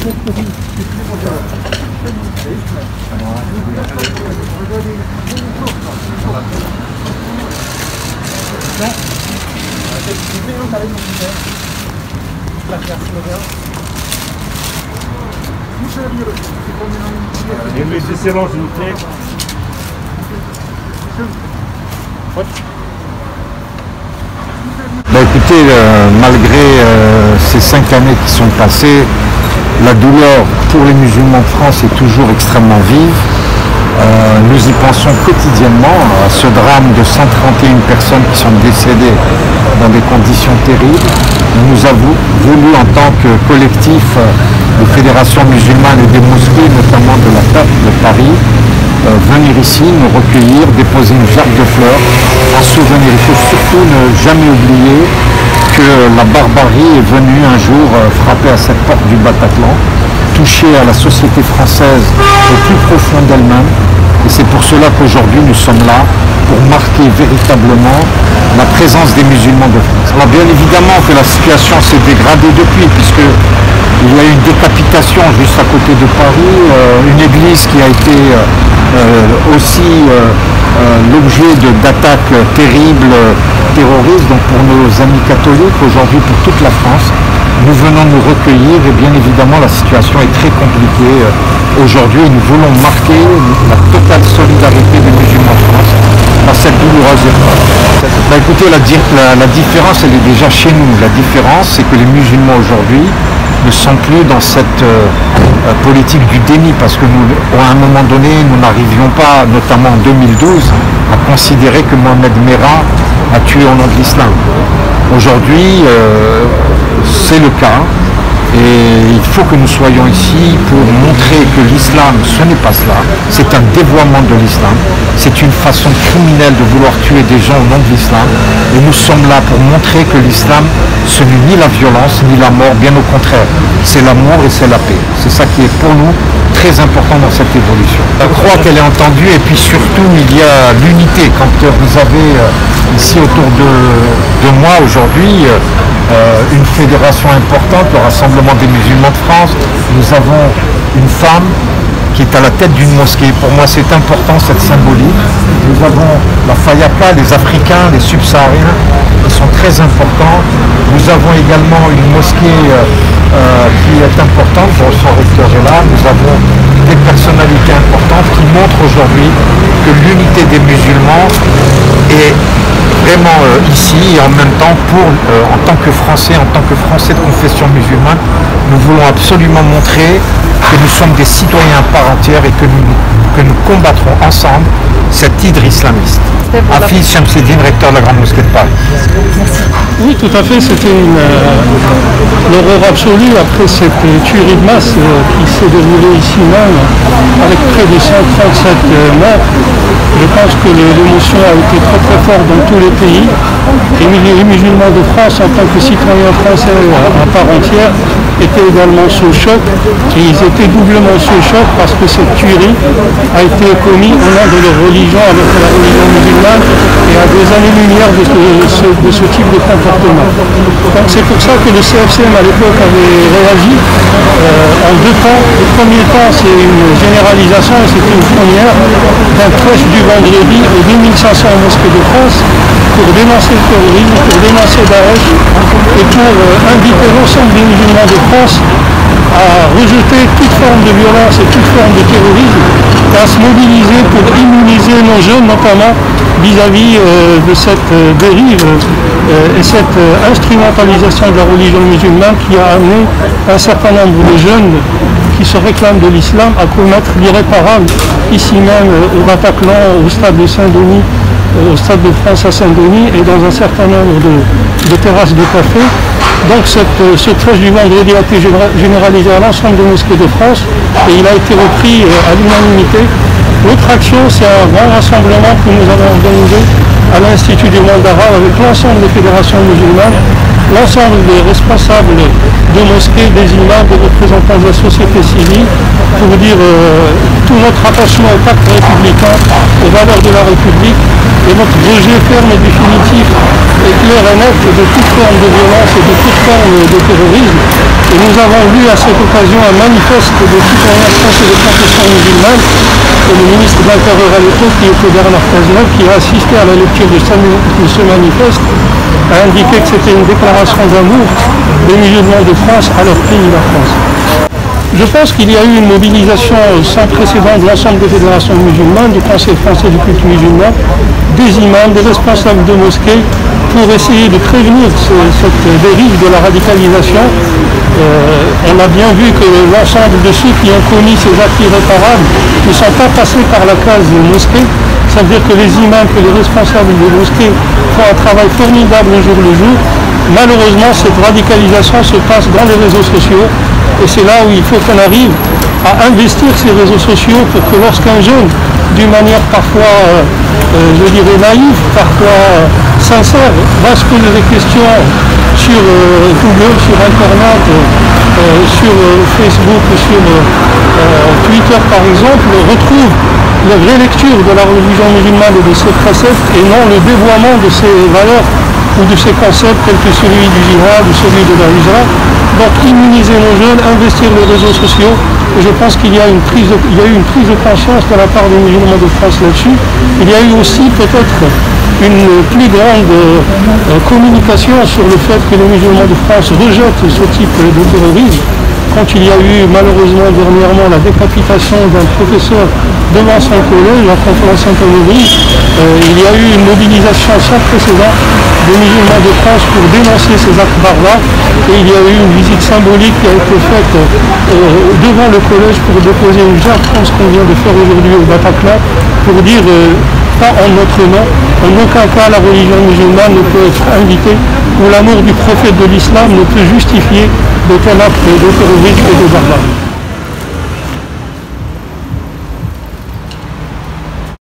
C'est bon, s'il vous plaît. Écoutez, malgré ces 5 années qui sont passées, la douleur pour les musulmans de France est toujours extrêmement vive. Nous y pensons quotidiennement à ce drame de 131 personnes qui sont décédées dans des conditions terribles. Nous avons voulu, en tant que collectif de fédérations musulmanes et des mosquées, notamment de la TAP de Paris, venir ici, nous recueillir, déposer une gerbe de fleurs en souvenir. Il faut surtout ne jamais oublier que la barbarie est venue un jour frapper à cette porte du Bataclan, toucher à la société française au plus profond d'elle-même. Et c'est pour cela qu'aujourd'hui nous sommes là, pour marquer véritablement la présence des musulmans de France. Alors bien évidemment que la situation s'est dégradée depuis, puisque il y a eu une décapitation juste à côté de Paris, une église qui a été aussi l'objet d'attaques terribles, terroristes, donc pour nos amis catholiques, aujourd'hui pour toute la France. Nous venons nous recueillir et bien évidemment la situation est très compliquée aujourd'hui et nous voulons marquer la totale solidarité des musulmans de France dans cette douloureuse épreuve. Écoutez, la différence elle est déjà chez nous. La différence c'est que les musulmans aujourd'hui ne sont plus dans cette politique du déni parce que nous, à un moment donné, nous n'arrivions pas, notamment en 2012, à considérer que Mohamed Merah a tué au nom de l'islam. Aujourd'hui, c'est le cas et il faut que nous soyons ici pour montrer que l'islam, ce n'est pas cela, c'est un dévoiement de l'islam, c'est une façon criminelle de vouloir tuer des gens au nom de l'islam et nous sommes là pour montrer que l'islam, ce n'est ni la violence ni la mort, bien au contraire, c'est l'amour et c'est la paix. C'est ça qui est pour nous très important dans cette évolution. Je crois qu'elle est entendue et puis surtout il y a l'unité. Quand vous avez ici autour de moi aujourd'hui une fédération importante, le Rassemblement des musulmans de France, nous avons une femme qui est à la tête d'une mosquée. Pour moi c'est important cette symbolique. Nous avons la Fayaka, les Africains, les Subsahariens qui sont très importants. Nous avons également une mosquée qui est importante, dont son recteur est là. Nous avons des personnalités importantes qui montrent aujourd'hui que l'unité des musulmans est vraiment ici et en même temps en tant que Français de confession musulmane, nous voulons absolument montrer que nous sommes des citoyens à part entière et que nous combattrons ensemble cette hydre islamiste. Hafiz Shamseddine, recteur de la Grande Mosquée de Paris. Oui, tout à fait, c'était l'horreur absolue après cette tuerie de masse qui s'est déroulée ici même, avec près de 137 morts. Je pense que l'émotion a été très très forte dans tous les pays. Et les musulmans de France, en tant que citoyens français à part entière, étaient également sous choc. Et ils étaient doublement sous choc parce que cette tuerie a été commise au nom de leur religion, avec la religion musulmane, et à des années-lumière de ce type de comportement. Donc c'est pour ça que le CFCM à l'époque avait réagi en deux temps. Le premier temps, c'est une généralisation, et c'était une première, d'un prêche du vendredi aux 2500 mosquées de France pour dénoncer le terrorisme, pour dénoncer Daesh et pour inviter l'ensemble des musulmans de France à rejeter toute forme de violence et toute forme de terrorisme et à se mobiliser pour immuniser nos jeunes, notamment vis-à-vis de cette dérive et cette instrumentalisation de la religion musulmane qui a amené un certain nombre de jeunes qui se réclament de l'islam à commettre l'irréparable ici même au Bataclan, au stade de Saint-Denis, au Stade de France à Saint-Denis et dans un certain nombre de terrasses de café. Donc ce prêche du vendredi a été généralisé à l'ensemble des mosquées de France et il a été repris à l'unanimité. L'autre action, c'est un grand rassemblement que nous avons organisé à l'Institut du monde arabe avec l'ensemble des fédérations musulmanes, l'ensemble des responsables de mosquées, des imams, des représentants de la société civile, pour dire tout notre attachement au pacte républicain, aux valeurs de la République, et notre rejet ferme et définitif et clair et net de toute forme de violence et de toute forme de terrorisme. Et nous avons lu à cette occasion un manifeste de citoyens français de confession musulmane, et le ministre de l'Intérieur à l'époque, qui était Bernard Cazeneuve, qui a assisté à la lecture de ce manifeste, a indiqué que c'était une déclaration d'amour des musulmans de France à leur pays, la France. Je pense qu'il y a eu une mobilisation sans précédent de l'ensemble des fédérations musulmanes, du Conseil français du culte musulman, des imams, des responsables de mosquées, pour essayer de prévenir cette dérive de la radicalisation. On a bien vu que l'ensemble de ceux qui ont commis ces actes irréparables ne sont pas passés par la case mosquée. Ça veut dire que les imams, que les responsables des mosquées font un travail formidable au jour le jour. Malheureusement, cette radicalisation se passe dans les réseaux sociaux. Et c'est là où il faut qu'on arrive à investir ces réseaux sociaux pour que lorsqu'un jeune, d'une manière parfois, je dirais naïve, parfois sincère, va se poser des questions sur Google, sur Internet, sur Facebook, sur Twitter par exemple, retrouve la vraie lecture de la religion musulmane et de ses préceptes et non le dévoiement de ses valeurs ou de ces concepts tels que celui du jihad ou celui de la hijra. Donc immuniser nos jeunes, investir les réseaux sociaux, et je pense qu'il y a eu une prise de conscience de la part des musulmans de France là-dessus. Il y a eu aussi peut-être une plus grande communication sur le fait que les musulmans de France rejettent ce type de terrorisme. Quand il y a eu malheureusement dernièrement la décapitation d'un professeur devant son collège à Conflans-Sainte-Honorine, il y a eu une mobilisation sans précédent des musulmans de France pour dénoncer ces actes barbares, et il y a eu une visite symbolique qui a été faite devant le collège pour déposer une jarre comme ce qu'on vient de faire aujourd'hui au Bataclan, pour dire pas en notre nom, en aucun cas la religion musulmane ne peut être invitée, ou l'amour du prophète de l'islam ne peut justifier de tels actes de terrorisme et de barbarie.